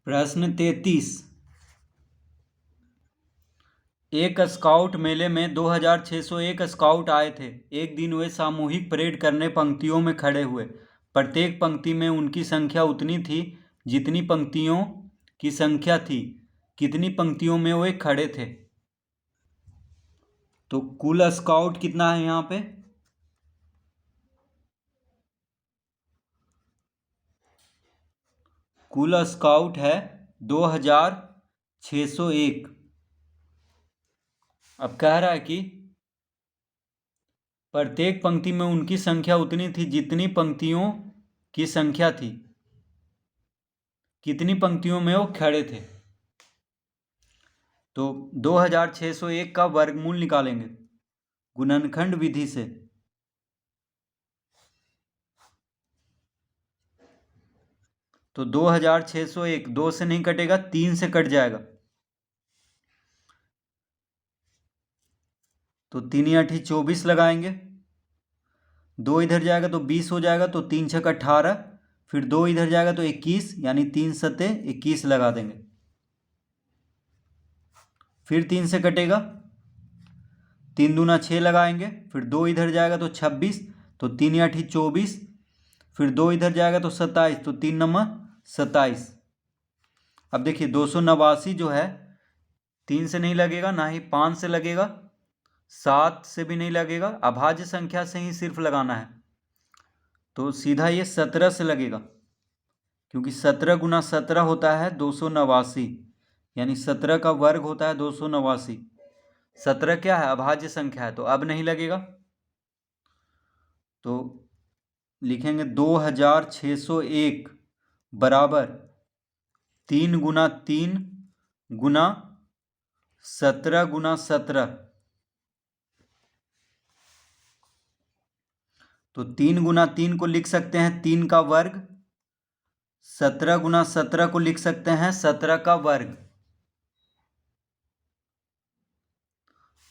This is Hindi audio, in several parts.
प्रश्न 33। एक स्काउट मेले में 2601 स्काउट आए थे। एक दिन वे सामूहिक परेड करने पंक्तियों में खड़े हुए। प्रत्येक पंक्ति में उनकी संख्या उतनी थी जितनी पंक्तियों की संख्या थी। कितनी पंक्तियों में वे खड़े थे? तो कुल स्काउट कितना है यहाँ पे? कुल स्काउट है 2601। अब कह रहा है कि प्रत्येक पंक्ति में उनकी संख्या उतनी थी जितनी पंक्तियों की संख्या थी। कितनी पंक्तियों में वो खड़े थे? तो 2601 का वर्गमूल निकालेंगे गुणनखंड विधि से। तो 2601 2 से नहीं कटेगा, 3 से कट जाएगा। तो 3 या 24 लगाएंगे। 2 इधर जाएगा तो 20 हो जाएगा, तो 3 छक 18। फिर 2 इधर जाएगा तो 21, यानी 3 सते 21 लगा देंगे। फिर 3 से कटेगा, 3 दूना 6 लगाएंगे। फिर 2 इधर जाएगा तो 26, तो 3 या 24। फिर 2 इधर जाएगा तो 27, तो 3 नंबर 27। अब देखिए 289 जो है 3 से नहीं लगेगा, ना ही 5 से लगेगा, 7 से भी नहीं लगेगा। अभाज्य संख्या से ही सिर्फ लगाना है, तो सीधा ये 17 से लगेगा, क्योंकि 17 गुना 17 होता है 289, यानी 17 का वर्ग होता है 289। 17 क्या है? अभाज्य संख्या है, तो अब नहीं लगेगा। तो लिखेंगे 2601 बराबर 3 गुना 3 गुना 17 गुना 17। तो 3 गुना 3 को लिख सकते हैं 3 का वर्ग। 17 गुना 17 को लिख सकते हैं 17 का वर्ग।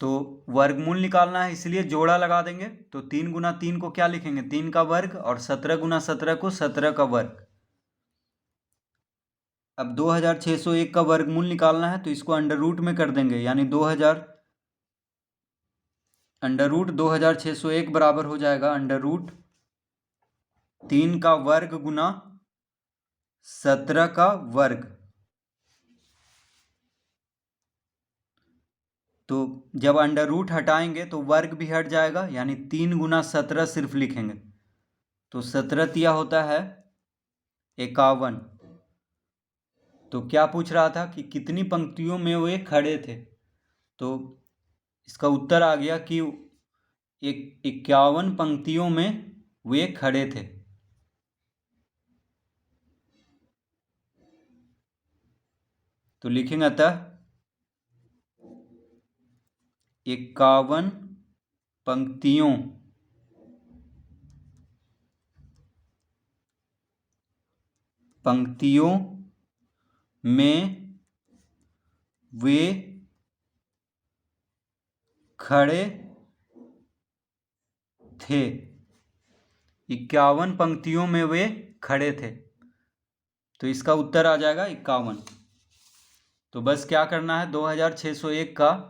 तो वर्गमूल निकालना है, इसलिए जोड़ा लगा देंगे। तो 3 गुना 3 को क्या लिखेंगे? 3 का वर्ग, और 17 गुना 17 को 17 का वर्ग। अब 2601 का वर्गमूल निकालना है, तो इसको अंडर रूट में कर देंगे, यानी 2601 बराबर हो जाएगा अंडर रूट 3 का वर्ग गुना 17 का वर्ग। तो जब अंडर रूट हटाएंगे तो वर्ग भी हट जाएगा, यानी 3 गुना 17 सिर्फ लिखेंगे। तो 17 तिया होता है 51। तो क्या पूछ रहा था कि कितनी पंक्तियों में वे खड़े थे? तो इसका उत्तर आ गया कि 51 पंक्तियों में वे खड़े थे। तो लिखेंगे अतः 51 पंक्तियों में वे खड़े थे। 51 पंक्तियों में वे खड़े थे, तो इसका उत्तर आ जाएगा 51। तो बस क्या करना है, 2601 का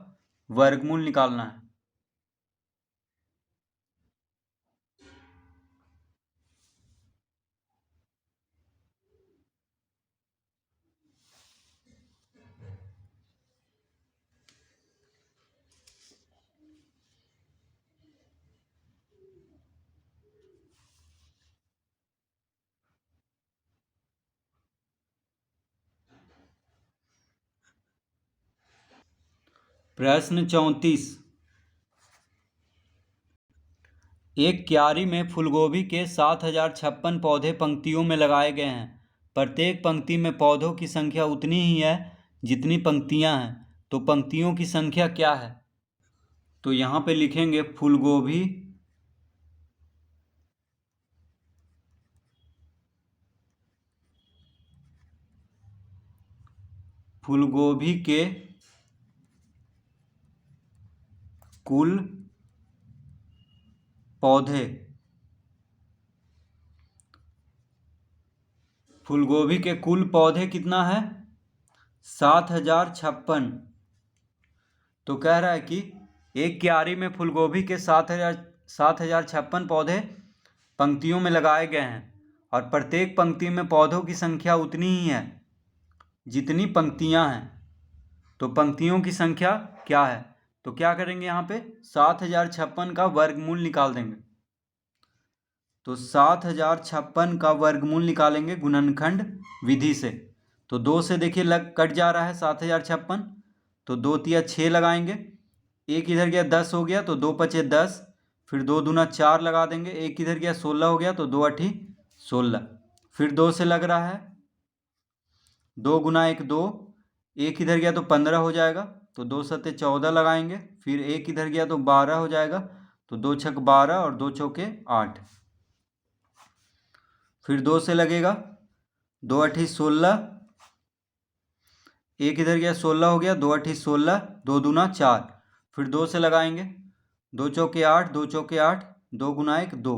वर्गमूल निकालना है। प्रश्न 34। एक क्यारी में फूलगोभी के 7056 पौधे पंक्तियों में लगाए गए हैं। प्रत्येक पंक्ति में पौधों की संख्या उतनी ही है जितनी पंक्तियां हैं। तो पंक्तियों की संख्या क्या है? तो यहाँ पे लिखेंगे फूलगोभी के कुल पौधे फूलगोभी के कुल पौधे कितना है? 7056। तो कह रहा है कि एक क्यारी में फूलगोभी के 7056 पौधे पंक्तियों में लगाए गए हैं और प्रत्येक पंक्ति में पौधों की संख्या उतनी ही है जितनी पंक्तियां हैं। तो पंक्तियों की संख्या क्या है? तो क्या करेंगे, यहाँ पे 7056 का वर्गमूल निकाल देंगे। तो 7056 का वर्गमूल निकालेंगे गुणनखंड विधि से। तो 2 से देखिए कट जा रहा है 7056। तो 2 तिया 6 लगाएंगे, एक इधर गया 10 हो गया तो 2 पचे 10, फिर 2 दूना 4 लगा देंगे, एक इधर गया 16 हो गया तो 2 अठी 16। फिर 2 से लग रहा है 2 गुना 1 2, एक इधर गया तो 15 हो जाएगा तो 2 सत्ते 14 लगाएंगे, फिर एक इधर गया तो 12 हो जाएगा तो 2 छक 12 और 2 चौके 8। फिर 2 से लगेगा 2 अठी 16, एक इधर गया 16 हो गया, 2 अठी 16, 2 दूना 4। फिर 2 से लगाएंगे 2 चौके 8, 2 चौके 8, 2 गुना 1 2।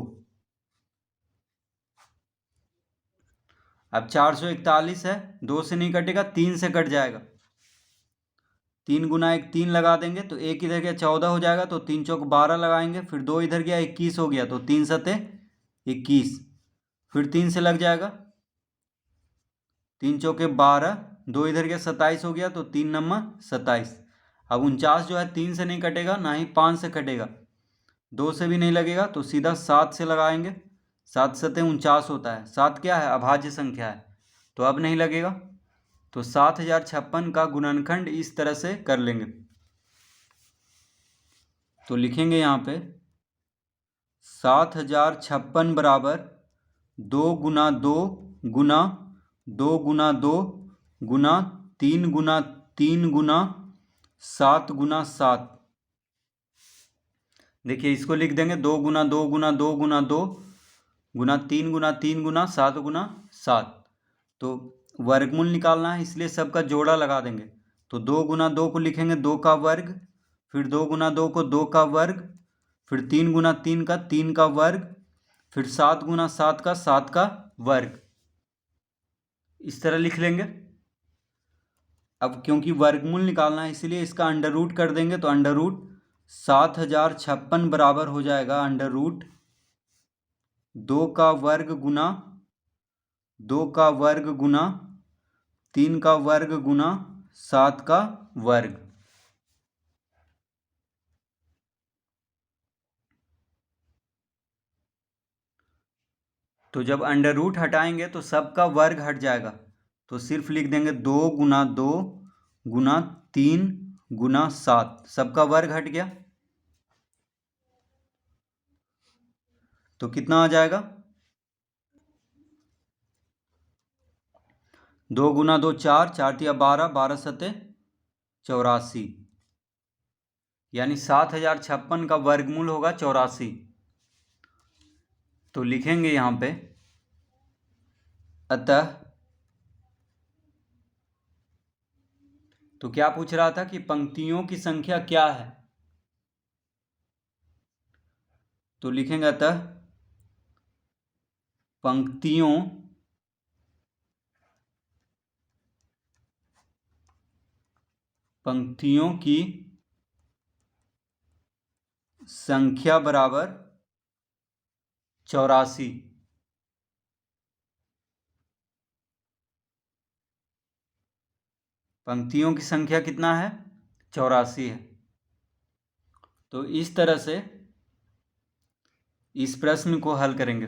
अब 441 है, 2 से नहीं कटेगा, 3 से कट जाएगा। 3 गुना 1 3 लगा देंगे तो एक इधर गया 14 हो जाएगा तो 3 चौक 12 लगाएंगे, फिर 2 इधर गया 21 हो गया तो 3 सत्ते 21। फिर 3 से लग जाएगा, 3 चौके 12, 2 इधर गया 27 हो गया तो 3 नम्मा 27। अब 49 जो है 3 से नहीं कटेगा, ना ही 5 से कटेगा, 2 से भी नहीं लगेगा तो सीधा 7 से लगाएंगे। 7 सत्ते 49 होता है। 7 क्या है? अभाज्य संख्या है, तो अब नहीं लगेगा। तो 7056 का गुणनखंड इस तरह से कर लेंगे। तो लिखेंगे यहाँ पे 7056 बराबर 2 गुना 2 गुना 2 गुना 2 गुना 3 गुना 3 गुना 7 गुना 7। देखिए इसको लिख देंगे 2 गुना 2 गुना 2 गुना 2 गुना 3 गुना 3 गुना 7 गुना 7। तो वर्गमूल निकालना है इसलिए सबका जोड़ा लगा देंगे। तो 2 गुना 2 को लिखेंगे 2 का वर्ग, फिर 2 गुना 2 को 2 का वर्ग, फिर 3 गुना 3 का 3 का वर्ग, फिर 7 गुना 7 का 7 का वर्ग। इस तरह लिख लेंगे। अब क्योंकि वर्गमूल निकालना है इसलिए इसका अंडर रूट कर देंगे। तो अंडर रूट 7056 बराबर हो जाएगा अंडर रूट 2 का वर्ग गुना 2 का वर्ग गुना 3 का वर्ग गुना 7 का वर्ग। तो जब अंडर रूट हटाएंगे तो सबका वर्ग हट जाएगा। तो सिर्फ लिख देंगे 2 गुना 2 गुना 3 गुना 7, सबका वर्ग हट गया। तो कितना आ जाएगा? 2 गुना 2 4, 4 तिया 12, 12 सत्ते 84, यानी 7056 का वर्गमूल होगा 84। तो लिखेंगे यहाँ पे अतः, तो क्या पूछ रहा था कि पंक्तियों की संख्या क्या है? तो लिखेंगे अतः पंक्तियों की संख्या बराबर 84। पंक्तियों की संख्या कितना है? 84 है। तो इस तरह से इस प्रश्न को हल करेंगे।